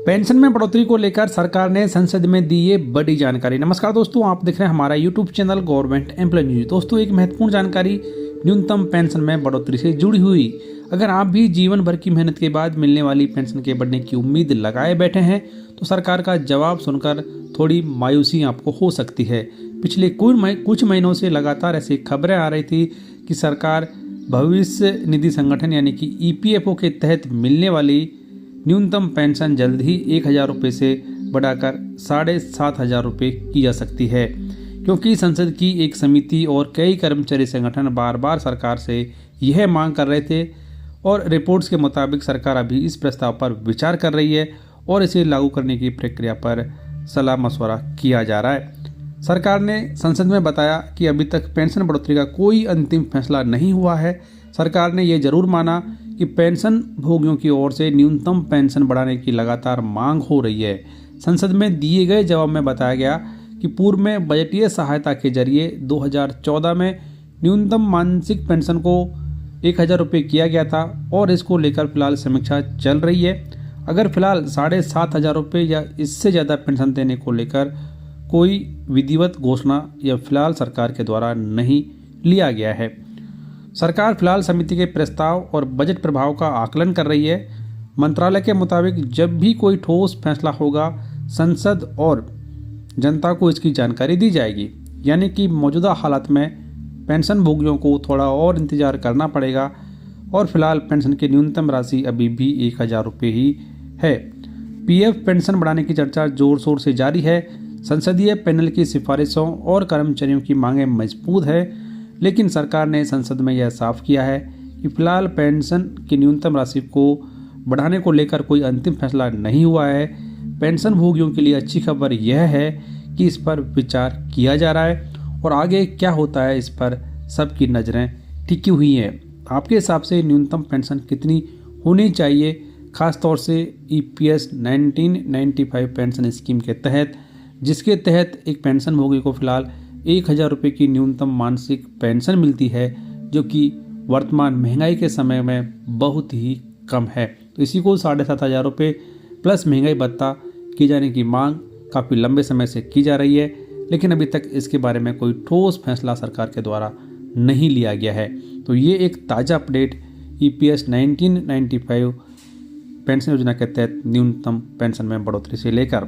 Pension में बढ़ोतरी को लेकर सरकार ने संसद में दी ये बड़ी जानकारी। नमस्कार दोस्तों, आप देख रहे हैं हमारा YouTube channel government employ news. दोस्तों, एक महत्वपूर्ण जानकारी न्यूनतम पेंशन में बढ़ोतरी से जुड़ी हुई। अगर आप भी जीवन भर की मेहनत के बाद मिलने वाली पेंशन के बढ़ने की उम्मीद लगाए बैठे हैं तो सरकार का जवाब सुनकर थोड़ी मायूसी आपको हो सकती है। पिछले कुछ महीनों से लगातार ऐसी खबरें आ रही थी कि सरकार भविष्य निधि संगठन यानी कि ईपीएफओ के तहत मिलने वाली न्यूनतम पेंशन जल्द ही 1,000 रुपये से बढ़ाकर 7,500 रुपये की जा सकती है, क्योंकि संसद की एक समिति और कई कर्मचारी संगठन बार बार सरकार से यह मांग कर रहे थे और रिपोर्ट्स के मुताबिक सरकार अभी इस प्रस्ताव पर विचार कर रही है और इसे लागू करने की प्रक्रिया पर सलाह मशवरा किया जा रहा है। सरकार ने संसद में बताया कि अभी तक पेंशन बढ़ोतरी का कोई अंतिम फैसला नहीं हुआ है। सरकार ने यह जरूर माना कि पेंशन भोगियों की ओर से न्यूनतम पेंशन बढ़ाने की लगातार मांग हो रही है। संसद में दिए गए जवाब में बताया गया कि पूर्व में बजटीय सहायता के जरिए 2014 में न्यूनतम मासिक पेंशन को 1,000 रुपये किया गया था और इसको लेकर फिलहाल समीक्षा चल रही है। अगर फिलहाल 7,500 रुपये या इससे ज़्यादा पेंशन देने को लेकर कोई विधिवत घोषणा या फिलहाल सरकार के द्वारा नहीं लिया गया है। सरकार फिलहाल समिति के प्रस्ताव और बजट प्रभाव का आकलन कर रही है। मंत्रालय के मुताबिक जब भी कोई ठोस फैसला होगा संसद और जनता को इसकी जानकारी दी जाएगी, यानी कि मौजूदा हालात में पेंशन भोगियों को थोड़ा और इंतजार करना पड़ेगा और फिलहाल पेंशन की न्यूनतम राशि अभी भी 1,000 रुपये ही है। पीएफ पेंशन बढ़ाने की चर्चा जोर शोर से जारी है। संसदीय पैनल की सिफारिशों और कर्मचारियों की मांगें मजबूत है, लेकिन सरकार ने संसद में यह साफ किया है कि फिलहाल पेंशन की न्यूनतम राशि को बढ़ाने को लेकर कोई अंतिम फैसला नहीं हुआ है। पेंशन भोगियों के लिए अच्छी खबर यह है कि इस पर विचार किया जा रहा है और आगे क्या होता है इस पर सबकी नज़रें टिकी हुई हैं। आपके हिसाब से न्यूनतम पेंशन कितनी होनी चाहिए, खासतौर से ईपीएस 1995 पेंशन स्कीम के तहत, जिसके तहत एक पेंशन भोगी को फिलहाल 1,000 रुपये की न्यूनतम मासिक पेंशन मिलती है, जो कि वर्तमान महंगाई के समय में बहुत ही कम है। तो इसी को 7,500 रुपये प्लस महंगाई भत्ता किए जाने की मांग काफ़ी लंबे समय से की जा रही है, लेकिन अभी तक इसके बारे में कोई ठोस फैसला सरकार के द्वारा नहीं लिया गया है। तो ये एक ताज़ा अपडेट ईपीएस 1995 पेंशन योजना के तहत न्यूनतम पेंशन में बढ़ोतरी से लेकर